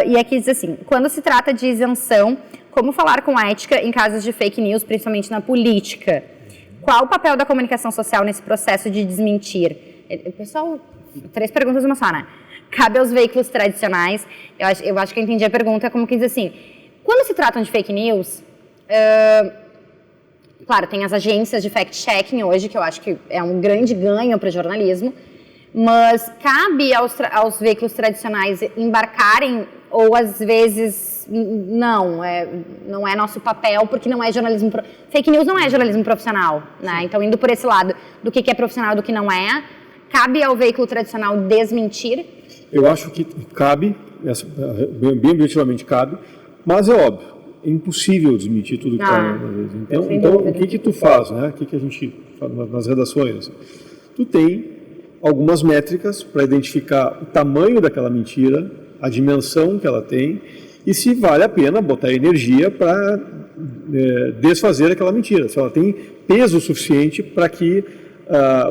E aqui diz assim, quando se trata de isenção, como falar com ética em casos de fake news, principalmente na política? Qual o papel da comunicação social nesse processo de desmentir? Pessoal, 3 perguntas uma só, né? Cabe aos veículos tradicionais, eu acho que eu entendi a pergunta, como que diz assim, quando se tratam de fake news, claro, tem as agências de fact-checking hoje, que eu acho que é um grande ganho para o jornalismo, mas cabe aos veículos tradicionais embarcarem, ou às vezes não é nosso papel, porque não é jornalismo... Fake news não é jornalismo profissional, né? Então, indo por esse lado do que é profissional e do que não é, cabe ao veículo tradicional desmentir? Eu acho que cabe, bem objetivamente cabe, mas é óbvio, é impossível desmentir tudo que está na vez. Então o que tu faz, né? O que a gente faz nas redações? Tu tem algumas métricas para identificar o tamanho daquela mentira, a dimensão que ela tem e se vale a pena botar energia para desfazer aquela mentira, se ela tem peso suficiente para que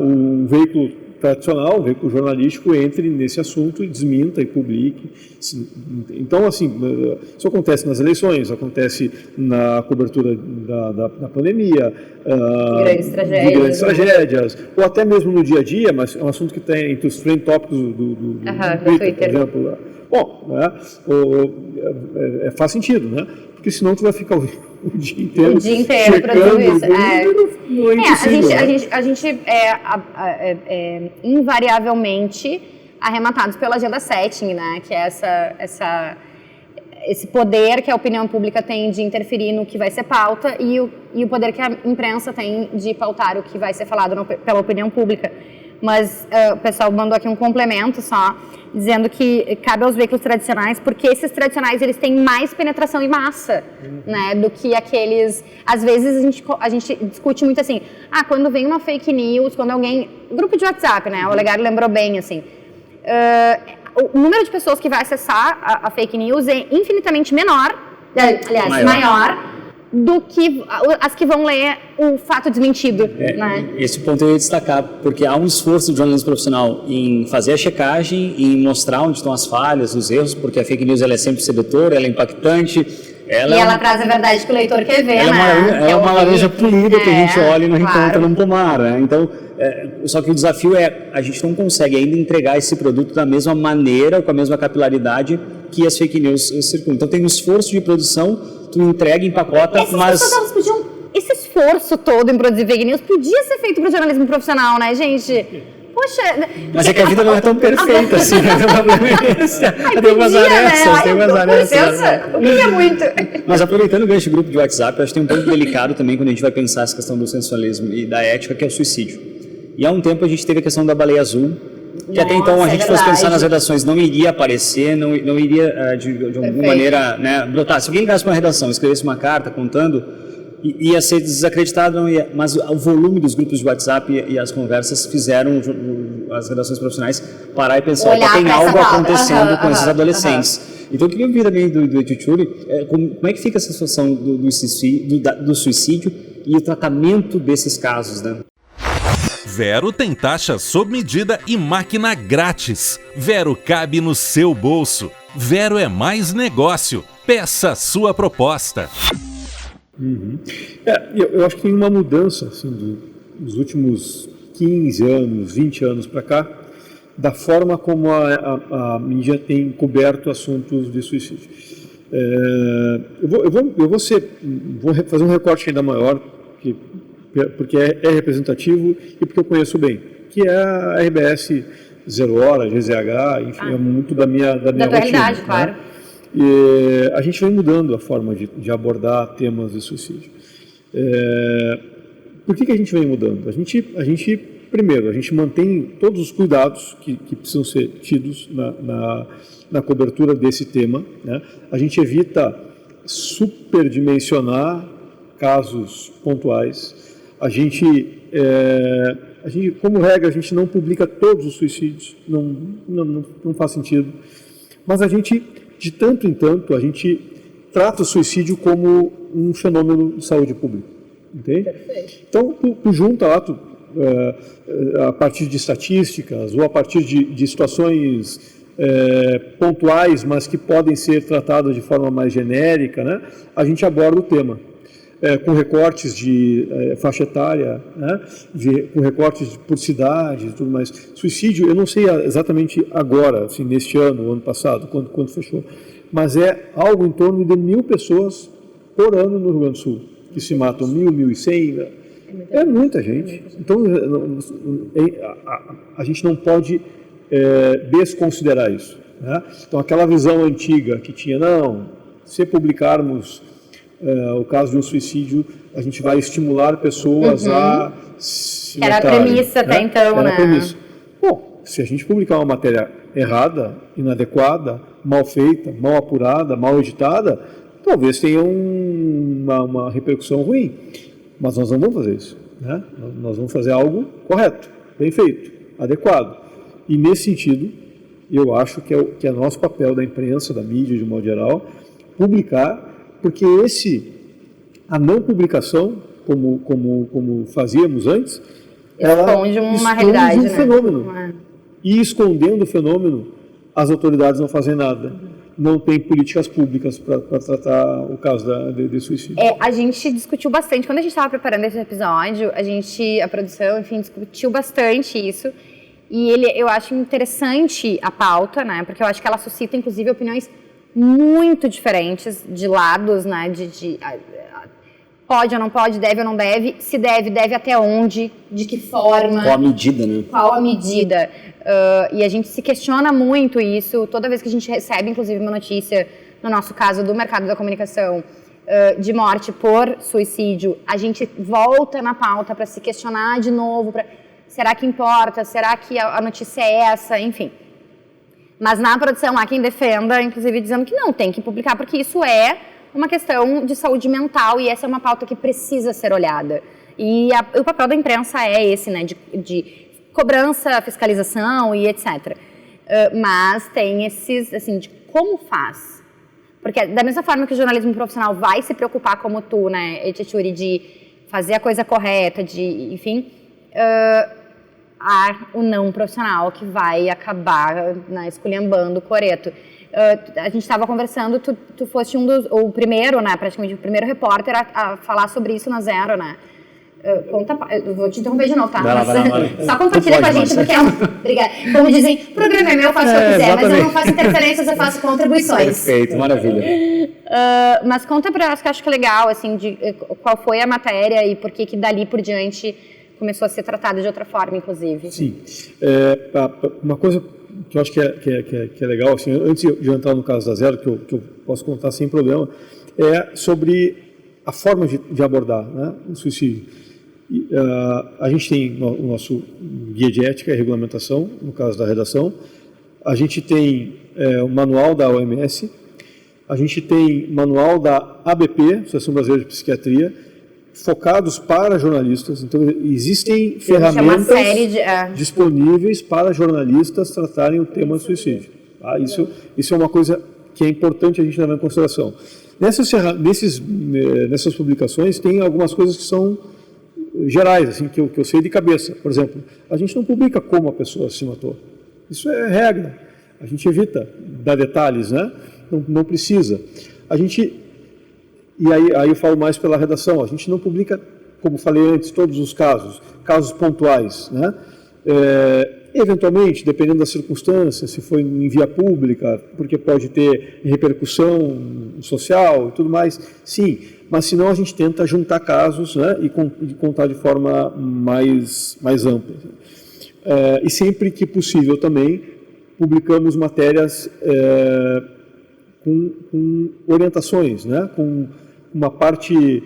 o veículo tradicional, o veículo jornalístico entre nesse assunto e desminta e publique. Então, assim, isso acontece nas eleições, acontece na cobertura da pandemia, de grandes tragédias, ou até mesmo no dia a dia, mas é um assunto que está entre os trend tópicos do Twitter, por exemplo. Bom, né, faz sentido, né? Porque senão tu vai ficar o dia inteiro para tudo isso. A gente é invariavelmente arrematados pela agenda setting, né? Que é esse poder que a opinião pública tem de interferir no que vai ser pauta e o poder que a imprensa tem de pautar o que vai ser falado pela opinião pública. Mas o pessoal mandou aqui um complemento só, dizendo que cabe aos veículos tradicionais, porque esses tradicionais eles têm mais penetração e massa, né, do que aqueles... Às vezes a gente discute muito assim, quando vem uma fake news, quando alguém... Grupo de WhatsApp, né, o Olegário lembrou bem, assim, o número de pessoas que vai acessar a fake news é infinitamente menor, aliás, maior do que as que vão ler o fato desmentido. Né? Esse ponto eu ia destacar, porque há um esforço do jornalismo profissional em fazer a checagem, em mostrar onde estão as falhas, os erros, porque a fake news ela é sempre sedutora, ela é impactante. Ela traz a verdade que o leitor quer ver, ela é uma laranja polida que a gente olha e não encontra num pomar. Né? Então, só que o desafio a gente não consegue ainda entregar esse produto da mesma maneira, com a mesma capilaridade que as fake news circulam. Então, tem um esforço de produção, tu entrega, empacota, mas... Esse esforço todo em produzir fake news podia ser feito para o jornalismo profissional, né, gente? Poxa... Mas é que a vida não é tão perfeita assim, né? Tem umas arestas, O que é muito? Mas aproveitando o gancho do grupo de WhatsApp, eu acho que tem um ponto delicado também quando a gente vai pensar essa questão do sensualismo e da ética, que é o suicídio. E há um tempo a gente teve a questão da baleia azul, que até então a gente fosse pensar nas redações, não iria aparecer, não iria de alguma maneira, né, brotar. Se alguém ligasse para uma redação, escrevesse uma carta contando, ia ser desacreditado, não ia, mas o volume dos grupos de WhatsApp e as conversas fizeram as redações profissionais parar e pensar, tem algo acontecendo com esses adolescentes. Então eu queria ouvir também do Etchuri, como é que fica essa situação do suicídio e o tratamento desses casos, né? Vero tem taxa sob medida e máquina grátis. Vero cabe no seu bolso. Vero é mais negócio. Peça sua proposta. Eu acho que tem uma mudança assim, dos últimos 15 anos, 20 anos para cá, da forma como a mídia tem coberto assuntos de suicídio. Eu vou fazer um recorte ainda maior, porque é representativo e porque eu conheço bem, que é a RBS Zero Hora, GZH, enfim, é muito da minha rotina. Claro. Né? E a gente vem mudando a forma de abordar temas de suicídio. Por que a gente vem mudando? Primeiro, a gente mantém todos os cuidados que precisam ser tidos na cobertura desse tema, né? A gente evita superdimensionar casos pontuais. A gente, como regra, a gente não publica todos os suicídios, não faz sentido. Mas a gente, de tanto em tanto, a gente trata o suicídio como um fenômeno de saúde pública, entende? Perfeito. Então, tu junta lá, a partir de estatísticas ou a partir de situações pontuais, mas que podem ser tratadas de forma mais genérica, né? A gente aborda o tema. Com recortes de faixa etária, né? Com recortes por cidade e tudo mais. Suicídio, eu não sei exatamente agora, assim, neste ano passado, quando fechou, mas é algo em torno de 1.000 pessoas por ano no Rio Grande do Sul, que se matam 1.100, é muita gente. Então, a gente não pode desconsiderar isso, né? Então, aquela visão antiga que tinha, se publicarmos o caso de um suicídio, a gente vai estimular pessoas a se matarem. Era a premissa até então, né? Premissa. Bom, se a gente publicar uma matéria errada, inadequada, mal feita, mal apurada, mal editada, talvez tenha uma repercussão ruim. Mas nós não vamos fazer isso, né? Nós vamos fazer algo correto, bem feito, adequado. E nesse sentido, eu acho que é nosso papel da imprensa, da mídia de um modo geral, publicar, porque a não publicação, como fazíamos antes, ela esconde uma realidade, um fenômeno. Né? E escondendo o fenômeno, as autoridades não fazem nada. Não tem políticas públicas para tratar o caso de suicídio. A gente discutiu bastante, quando a gente estava preparando esse episódio, a produção, enfim, discutiu bastante isso. E eu acho interessante a pauta, né? Porque eu acho que ela suscita, inclusive, opiniões muito diferentes de lados, né? Pode ou não pode, deve ou não deve, se deve até onde, de que forma. Qual a medida, né? Qual a medida. E a gente se questiona muito isso, toda vez que a gente recebe, inclusive, uma notícia, no nosso caso, do mercado da comunicação, de morte por suicídio, a gente volta na pauta para se questionar de novo, será que importa, será que a notícia é essa, enfim. Mas na produção há quem defenda, inclusive dizendo que não, tem que publicar, porque isso é uma questão de saúde mental e essa é uma pauta que precisa ser olhada. E o papel da imprensa é esse, né, de cobrança, fiscalização e etc. Mas tem esses, assim, de como faz. Porque da mesma forma que o jornalismo profissional vai se preocupar como tu, né, Etchuri, de fazer a coisa correta, enfim, há o não profissional que vai acabar, né, esculhambando o coreto. A gente estava conversando, tu foste o primeiro, né, praticamente o primeiro repórter a falar sobre isso na Zero, né? Eu vou te interromper de novo, tá? Vai. Só compartilha com a gente, porque obrigada. Como dizem, o programa é meu, eu faço o que eu quiser, exatamente. Mas eu não faço interferências, eu faço contribuições. Perfeito, maravilha. Mas conta pra nós, que eu acho que é legal, assim, de qual foi a matéria e por que dali por diante começou a ser tratada de outra forma, inclusive. Sim. Uma coisa que eu acho que é legal, assim, antes de entrar no caso da Zero, que eu posso contar sem problema, é sobre a forma de abordar, né, o suicídio. A gente tem o nosso guia de ética e regulamentação, no caso da redação. A gente tem o manual da OMS. A gente tem manual da ABP, Associação Brasileira de Psiquiatria, focados para jornalistas. Então, existem ferramentas disponíveis para jornalistas tratarem o tema suicídio. Tá? Isso é uma coisa que é importante a gente levar em consideração. Nessas publicações, tem algumas coisas que são gerais, assim, que eu sei de cabeça. Por exemplo, a gente não publica como a pessoa se matou. Isso é regra. A gente evita dar detalhes, né? Não precisa. E aí eu falo mais pela redação, a gente não publica, como falei antes, todos os casos pontuais, né? Eventualmente, dependendo das circunstâncias, se for em via pública, porque pode ter repercussão social e tudo mais, sim, mas senão a gente tenta juntar casos, né, e contar de forma mais ampla. E sempre que possível também, publicamos matérias com orientações, né, com uma parte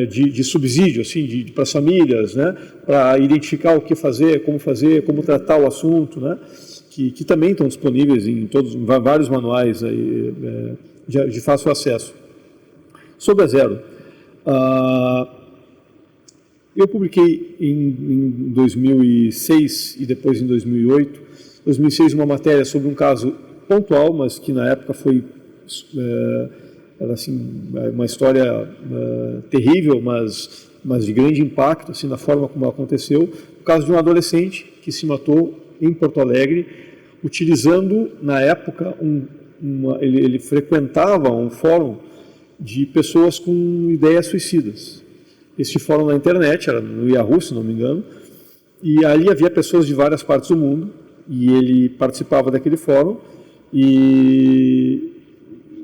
de subsídio, assim, para as famílias, né, para identificar o que fazer, como tratar o assunto, né, que também estão disponíveis em vários manuais aí, de fácil acesso. Sobre a Zero, eu publiquei em 2006 e depois em 2008, 2006 uma matéria sobre um caso pontual, mas que na época foi era assim, uma história terrível, mas de grande impacto assim, na forma como aconteceu. O caso de um adolescente que se matou em Porto Alegre, utilizando, na época, ele frequentava um fórum de pessoas com ideias suicidas. Este fórum na internet, era no Yahoo, se não me engano, e ali havia pessoas de várias partes do mundo, e ele participava daquele fórum, e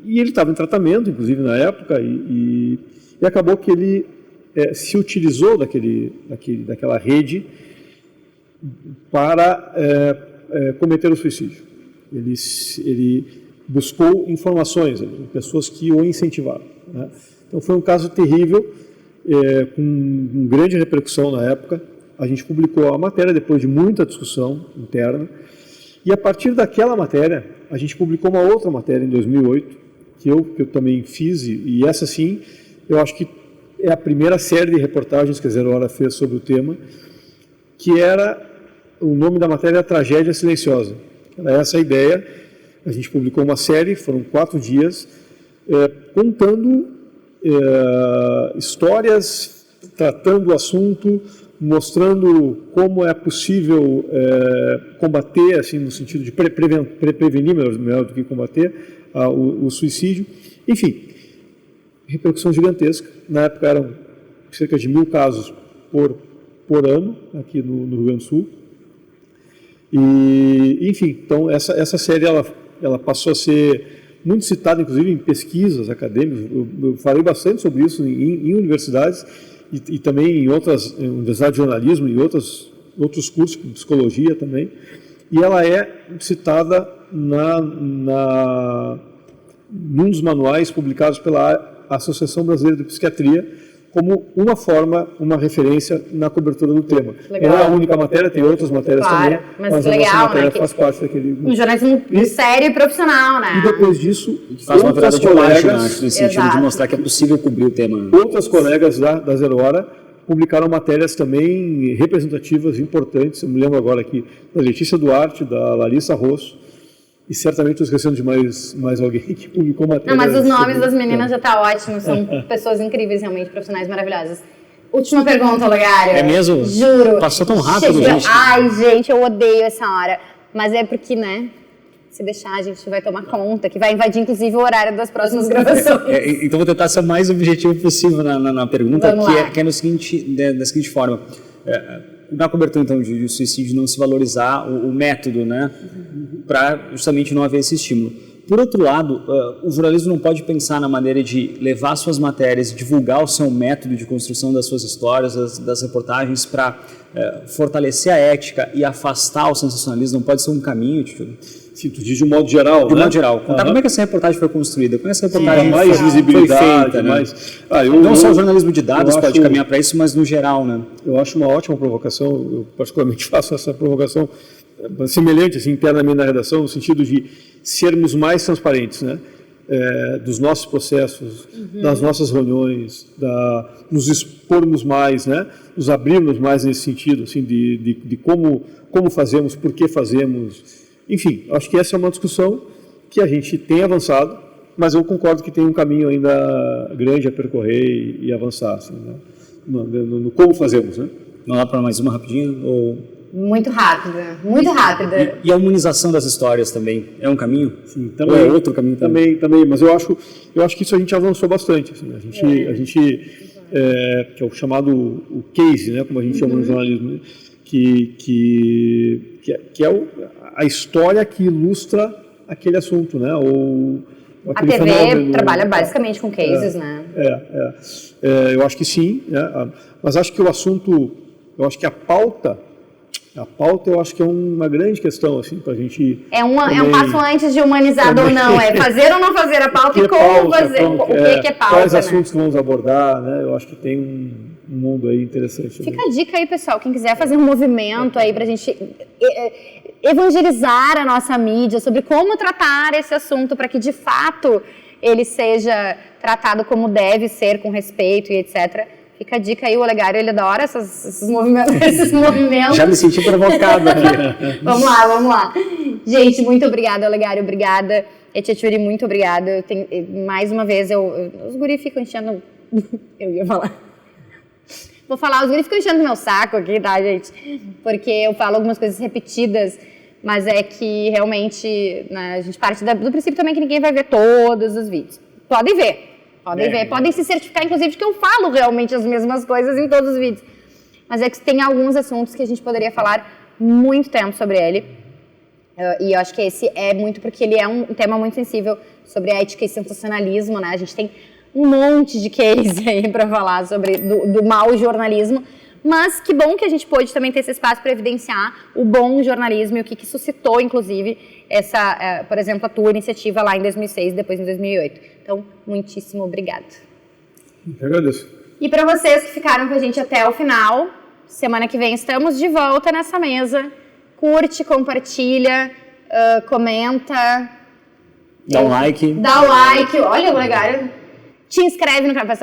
ele estava em tratamento, inclusive na época, e acabou que ele se utilizou daquela rede para cometer o suicídio. Ele buscou informações, pessoas que o incentivaram, né? Então foi um caso terrível, com grande repercussão na época. A gente publicou a matéria depois de muita discussão interna, e a partir daquela matéria, a gente publicou uma outra matéria em 2008, que eu também fiz, e essa sim, eu acho que é a primeira série de reportagens que a Zero Hora fez sobre o tema, que era, o nome da matéria é Tragédia Silenciosa. Era essa a ideia. A gente publicou uma série, foram 4 dias, contando histórias, tratando o assunto, mostrando como é possível combater, assim, no sentido de prevenir, melhor do que combater, o suicídio. Enfim, repercussão gigantesca. Na época eram cerca de 1.000 casos por ano, aqui no Rio Grande do Sul. E, enfim, então essa série ela passou a ser muito citada, inclusive em pesquisas acadêmicas. Eu falei bastante sobre isso em universidades e também em outras universidades de jornalismo e outros cursos de psicologia também. E ela é citada num dos manuais publicados pela Associação Brasileira de Psiquiatria, como uma referência na cobertura do tema. Legal. Não é a única matéria, tem outras matérias também, mas a legal, nossa matéria né, faz parte daquele... Um jornalismo sério e profissional, né? E depois disso, Faz uma virada de página, acho, nesse sentido Exato. de mostrar que é possível cobrir o tema. outras colegas da Zero Hora publicaram matérias também representativas, importantes. Eu me lembro agora aqui da Letícia Duarte, da Larissa Rosso, e certamente estou esquecendo de mais alguém que publicou matéria. Não, mas os nomes das meninas já tá ótimo, são pessoas incríveis, realmente, profissionais maravilhosas. Última pergunta, Olegário. É mesmo? Juro. Passou tão rápido, gente. Ai, gente, eu odeio essa hora. Mas é porque, né, se deixar, a gente vai tomar conta, que vai invadir, inclusive, o horário das próximas gravações. Então vou tentar ser o mais objetivo possível na pergunta, Vamos lá. que é da seguinte forma. Na cobertura, então, de suicídio, não se valorizar o método, né, para justamente não haver esse estímulo. Por outro lado, o jornalismo não pode pensar na maneira de levar suas matérias, divulgar o seu método de construção das suas histórias, das reportagens, para fortalecer a ética e afastar o sensacionalismo. Não pode ser um caminho, Sim, tu diz de um modo geral, de modo geral. Contar como é que essa reportagem foi construída, como essa reportagem mais visibilidade, foi feita, né? Não só o jornalismo de dados pode caminhar para isso, mas no geral, né? Eu acho uma ótima provocação. Eu particularmente faço essa provocação semelhante, assim, internamente na redação, no sentido de sermos mais transparentes, né? Dos nossos processos, das nossas reuniões, nos expormos mais, né? Nos abrirmos mais nesse sentido, assim, de como fazemos, por que fazemos. Enfim, acho que essa é uma discussão que a gente tem avançado, mas eu concordo que tem um caminho ainda grande a percorrer e avançar, assim, né? no como fazemos, né? Vamos lá para mais uma rapidinho? Ou... Muito rápida, muito rápida. E a humanização das histórias também é um caminho? Sim, também. Ou é outro caminho também? Também, mas eu acho que isso a gente avançou bastante. Assim, a gente que é o chamado o case, né, como a gente chama no jornalismo, né, que é a história que ilustra aquele assunto, né? Ou a TV trabalha basicamente com cases, né? Eu acho que sim, né? Mas acho que o assunto, eu acho que a pauta A pauta eu acho que é uma grande questão, assim, para a gente... É um passo antes de humanizado ou não, é fazer ou não fazer a pauta e como fazer, o que é pauta, quais assuntos que vamos abordar, né? Eu acho que tem um mundo aí interessante. Fica a dica aí, pessoal, quem quiser fazer um movimento aí pra gente evangelizar a nossa mídia sobre como tratar esse assunto para que, de fato, ele seja tratado como deve ser, com respeito e etc., fica a dica aí, o Olegário, ele adora esses movimentos. Já me senti provocado aqui. Vamos lá. Gente, muito obrigada, Olegário, obrigada. Etchetchuri, muito obrigada. Mais uma vez, os guri ficam enchendo... Eu ia falar. Vou falar, os guri ficam enchendo meu saco aqui, tá, gente? Porque eu falo algumas coisas repetidas, mas é que realmente, né, a gente parte do princípio também que ninguém vai ver todos os vídeos. Podem ver. Podem se certificar, inclusive, de que eu falo realmente as mesmas coisas em todos os vídeos. Mas é que tem alguns assuntos que a gente poderia falar muito tempo sobre ele. E eu acho que esse é muito porque ele é um tema muito sensível sobre ética e sensacionalismo, né? A gente tem um monte de case aí para falar sobre do mau jornalismo. Mas que bom que a gente pôde também ter esse espaço para evidenciar o bom jornalismo e o que suscitou, inclusive, por exemplo, a tua iniciativa lá em 2006 e depois em 2008. Então, muitíssimo obrigado. Eu agradeço. E para vocês que ficaram com a gente até o final, semana que vem estamos de volta nessa mesa. Curte, compartilha, comenta. Dá um like. Olha o legal. Te inscreve no canal.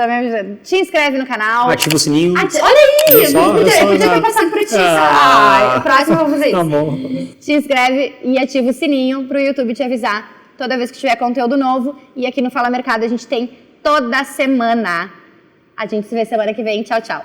Te inscreve no canal. Ativa o sininho. Olha aí! Podia ter passado por ti. Próximo eu vou fazer isso. Tá bom. Te inscreve e ativa o sininho pro YouTube te avisar toda vez que tiver conteúdo novo. E aqui no Fala Mercado a gente tem toda semana. A gente se vê semana que vem. Tchau, tchau.